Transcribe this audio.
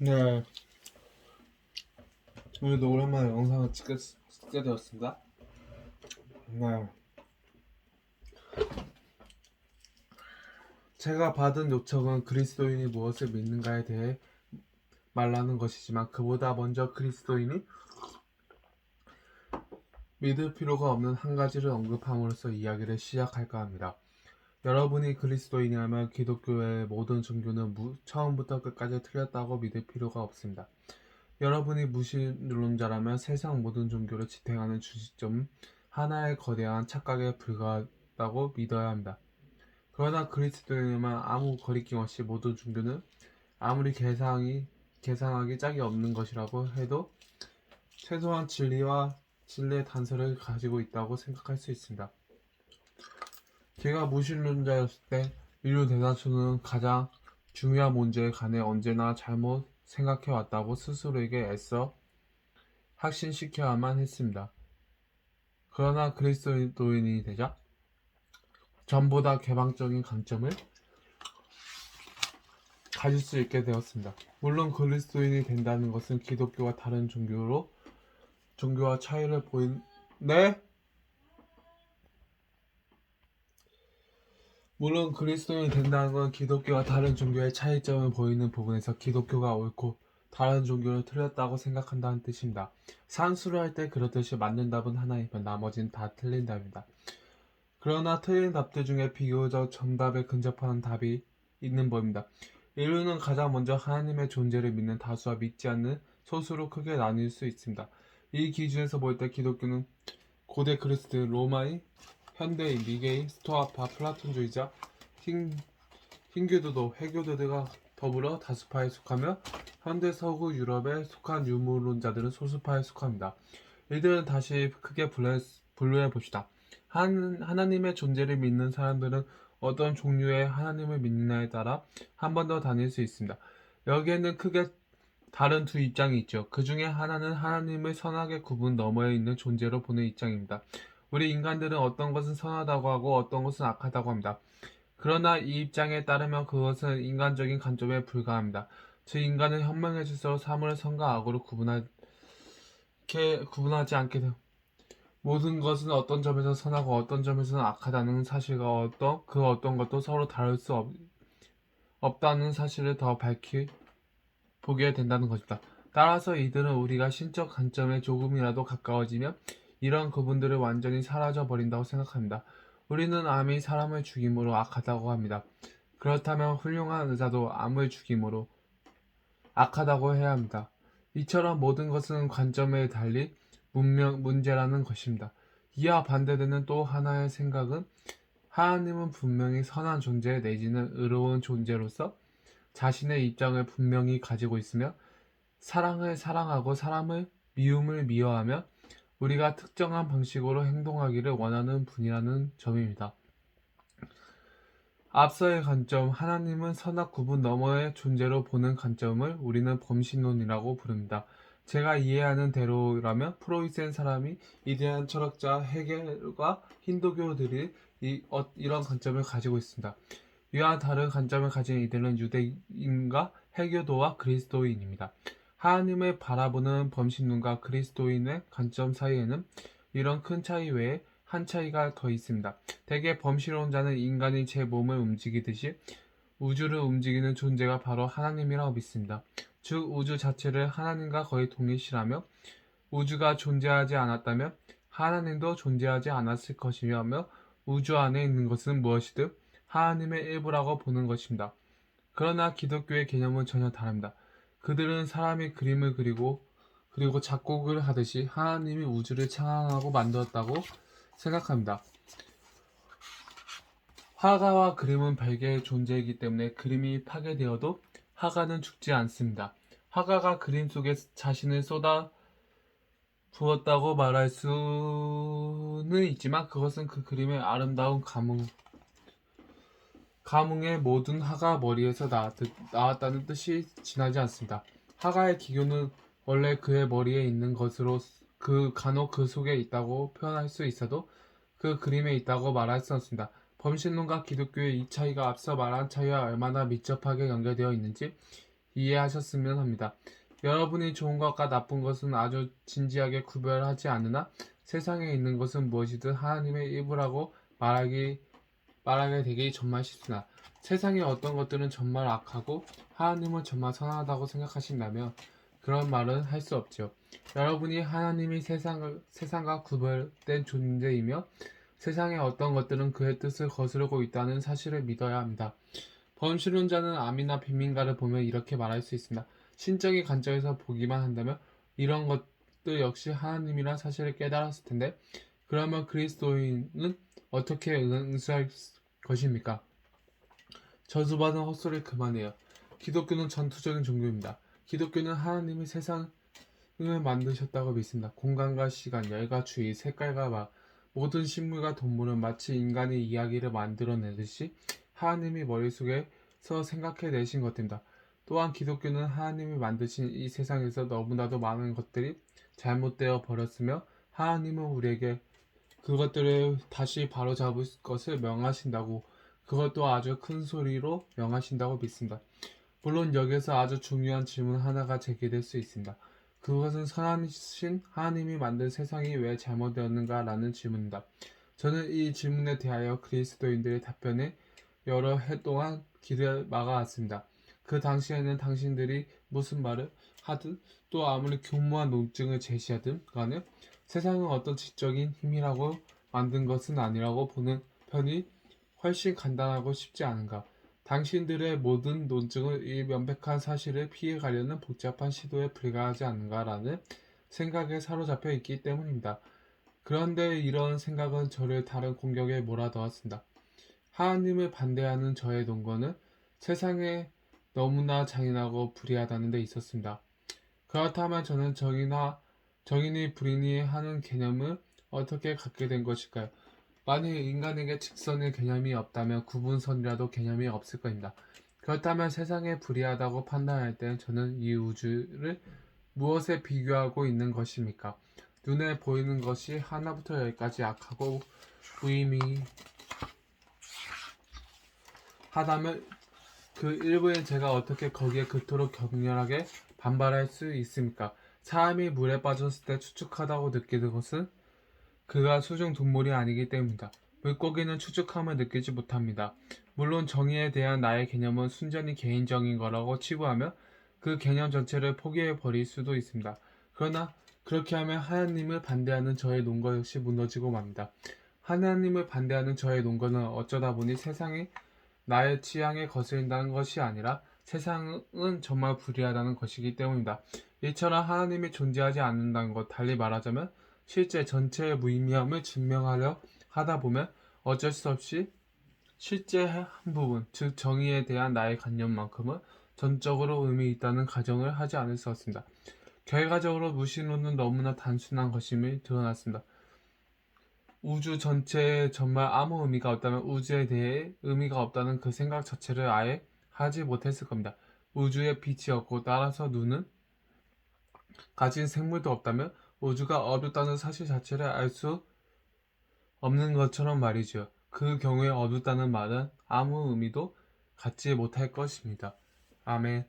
네, 오늘도 오랜만에 영상을 찍게 되었습니다. 네, 제가 받은 요청은 그리스도인이 무엇을 믿는가에 대해 말하는 것이지만 그보다 먼저 그리스도인이 믿을 필요가 없는 한 가지를 언급함으로써 이야기를 시작할까 합니다. 여러분이 그리스도인이라면 기독교의 모든 종교는 처음부터 끝까지 틀렸다고 믿을 필요가 없습니다. 여러분이 무신론자라면 세상 모든 종교를 지탱하는 주시점은 하나의 거대한 착각에 불과하다고 믿어야 합니다. 그러나 그리스도인만 아무 거리낌 없이 모든 종교는 아무리 계산하기 짝이 없는 것이라고 해도 최소한 진리의 단서를 가지고 있다고 생각할 수 있습니다. 제가 무신론자였을 때 인류 대다수는 가장 중요한 문제에 관해 언제나 잘못 생각해 왔다고 스스로에게 애써 확신시켜야만 했습니다. 그러나 그리스도인이 되자 전보다 개방적인 관점을 가질 수 있게 되었습니다. 물론 그리스도인이 된다는 것은 기독교와 다른 종교와 차이를 네? 물론 그리스도인이 된다는 건 기독교와 다른 종교의 차이점을 보이는 부분에서 기독교가 옳고 다른 종교를 틀렸다고 생각한다는 뜻입니다. 산수를 할 때 그렇듯이 맞는 답은 하나이면 나머지는 다 틀린 답입니다. 그러나 틀린 답들 중에 비교적 정답에 근접하는 답이 있는 법입니다. 인류는 가장 먼저 하나님의 존재를 믿는 다수와 믿지 않는 소수로 크게 나뉠 수 있습니다. 이 기준에서 볼 때 기독교는 고대 그리스, 로마인, 현대인, 미개인, 스토아파, 플라톤주의자, 힌두교, 회교도들과 더불어 다수파에 속하며 현대 서구 유럽에 속한 유물론자들은 소수파에 속합니다. 이들은 다시 크게 분류해 봅시다. 하나님의 존재를 믿는 사람들은 어떤 종류의 하나님을 믿느냐에 따라 한 번 더 나뉠 수 있습니다. 여기에는 크게 다른 두 입장이 있죠. 그 중에 하나는 하나님을 선악의 구분 너머에 있는 존재로 보는 입장입니다. 우리 인간들은 어떤 것은 선하다고 하고 어떤 것은 악하다고 합니다. 그러나 이 입장에 따르면 그것은 인간적인 관점에 불과합니다. 즉 인간은 현명해질수록 사물을 선과 악으로 구분하지 않게 됩니다. 모든 것은 어떤 점에서 선하고 어떤 점에서는 악하다는 사실과 그 어떤 것도 서로 다를 수 없다는 사실을 더 보게 된다는 것입니다. 따라서 이들은 우리가 신적 관점에 조금이라도 가까워지면 이런 구분들을 완전히 사라져 버린다고 생각합니다. 우리는 암이 사람을 죽임으로 악하다고 합니다. 그렇다면 훌륭한 의사도 암을 죽임으로 악하다고 해야 합니다. 이처럼 모든 것은 관점에 달리 문제라는 것입니다. 이와 반대되는 또 하나의 생각은 하나님은 분명히 선한 존재 내지는 의로운 존재로서 자신의 입장을 분명히 가지고 있으며 사랑을 사랑하고 미움을 미워하며 우리가 특정한 방식으로 행동하기를 원하는 분이라는 점입니다. 앞서의 관점, 하나님은 선악 구분 너머의 존재로 보는 관점을 우리는 범신론이라고 부릅니다. 제가 이해하는 대로라면 프로이센 사람이 이대한 철학자 헤겔과 힌두교들이 이런 관점을 가지고 있습니다. 이와 다른 관점을 가진 이들은 유대인과 해교도와 그리스도인입니다. 하나님을 바라보는 범신론과 그리스도인의 관점 사이에는 이런 큰 차이 외에 한 차이가 더 있습니다. 대개 범신론자는 인간이 제 몸을 움직이듯이 우주를 움직이는 존재가 바로 하나님이라고 믿습니다. 즉 우주 자체를 하나님과 거의 동일시하며 우주가 존재하지 않았다면 하나님도 존재하지 않았을 것이며 우주 안에 있는 것은 무엇이든 하나님의 일부라고 보는 것입니다. 그러나 기독교의 개념은 전혀 다릅니다. 그들은 사람이 그림을 그리고 작곡을 하듯이 하나님이 우주를 창조하고 만들었다고 생각합니다. 화가와 그림은 별개의 존재이기 때문에 그림이 파괴되어도 화가는 죽지 않습니다. 화가가 그림 속에 자신을 쏟아 부었다고 말할 수는 있지만 그것은 그 그림의 아름다운 감흥의 모든 화가 머리에서 나왔다는 뜻이 지나지 않습니다. 화가의 기교는 원래 그의 머리에 있는 것으로 간혹 그 속에 있다고 표현할 수 있어도 그 그림에 있다고 말할 수 없습니다. 범신론과 기독교의 이 차이가 앞서 말한 차이와 얼마나 밀접하게 연결되어 있는지 이해하셨으면 합니다. 여러분이 좋은 것과 나쁜 것은 아주 진지하게 구별하지 않으나 세상에 있는 것은 무엇이든 하나님의 일부라고 말하게 되기 정말 쉽으나 세상의 어떤 것들은 정말 악하고 하나님은 정말 선하다고 생각하신다면 그런 말은 할 수 없죠. 여러분이 하나님이 세상과 구별된 존재이며 세상의 어떤 것들은 그의 뜻을 거스르고 있다는 사실을 믿어야 합니다. 범신론자는 암이나 빈민가를 보면 이렇게 말할 수 있습니다. 신적인 관점에서 보기만 한다면 이런 것들 역시 하나님이란 사실을 깨달았을 텐데 그러면 그리스도인은 어떻게 응수할 것입니까? 저주받은 헛소리 그만해요. 기독교는 전투적인 종교입니다. 기독교는 하나님이 세상을 만드셨다고 믿습니다. 공간과 시간, 열과 주의, 색깔과 맛, 모든 식물과 동물은 마치 인간의 이야기를 만들어내듯이 하나님이 머릿속에서 생각해내신 것입니다. 또한 기독교는 하나님이 만드신 이 세상에서 너무나도 많은 것들이 잘못되어 버렸으며 하나님은 우리에게 그것들을 다시 바로잡을 것을 명하신다고 그것도 아주 큰 소리로 명하신다고 믿습니다. 물론 여기서 아주 중요한 질문 하나가 제기될 수 있습니다. 그것은 선하신 하나님이 만든 세상이 왜 잘못되었는가 라는 질문입니다. 저는 이 질문에 대하여 그리스도인들의 답변에 여러 해 동안 길을 막아왔습니다. 그 당시에는 당신들이 무슨 말을 하든 또 아무리 교묘한 논증을 제시하든 간에 세상은 어떤 지적인 힘이라고 만든 것은 아니라고 보는 편이 훨씬 간단하고 쉽지 않은가. 당신들의 모든 논증은 이 명백한 사실을 피해가려는 복잡한 시도에 불과하지 않은가라는 생각에 사로잡혀 있기 때문입니다. 그런데 이런 생각은 저를 다른 공격에 몰아넣었습니다. 하나님을 반대하는 저의 논거는 세상에 너무나 잔인하고 불의하다는 데 있었습니다. 그렇다면 저는 정인이 불인이 하는 개념을 어떻게 갖게 된 것일까요? 만일 인간에게 직선의 개념이 없다면 구분선이라도 개념이 없을 것입니다. 그렇다면 세상에 불이하다고 판단할 때 저는 이 우주를 무엇에 비교하고 있는 것입니까? 눈에 보이는 것이 하나부터 열까지 악하고 무의미하다면 그 일부인 제가 어떻게 거기에 그토록 격렬하게 반발할 수 있습니까? 사람이 물에 빠졌을 때 추측하다고 느끼는 것은 그가 수중 동물이 아니기 때문이다. 물고기는 추측함을 느끼지 못합니다. 물론 정의에 대한 나의 개념은 순전히 개인적인 거라고 치부하며 그 개념 전체를 포기해 버릴 수도 있습니다. 그러나 그렇게 하면 하나님을 반대하는 저의 논거 역시 무너지고 맙니다. 하나님을 반대하는 저의 논거는 어쩌다 보니 세상이 나의 취향에 거슬린다는 것이 아니라 세상은 정말 불의하다는 것이기 때문입니다. 이처럼 하나님이 존재하지 않는다는 것, 달리 말하자면 실제 전체의 무의미함을 증명하려 하다 보면 어쩔 수 없이 실제 한 부분, 즉 정의에 대한 나의 관념만큼은 전적으로 의미 있다는 가정을 하지 않을 수 없습니다. 결과적으로 무신론은 너무나 단순한 것임이 드러났습니다. 우주 전체에 정말 아무 의미가 없다면 우주에 대해 의미가 없다는 그 생각 자체를 아예 하지 못했을 겁니다. 우주에 빛이 없고 따라서 눈은 가진 생물도 없다면 우주가 어둡다는 사실 자체를 알 수 없는 것처럼 말이죠. 그 경우에 어둡다는 말은 아무 의미도 갖지 못할 것입니다. 아멘.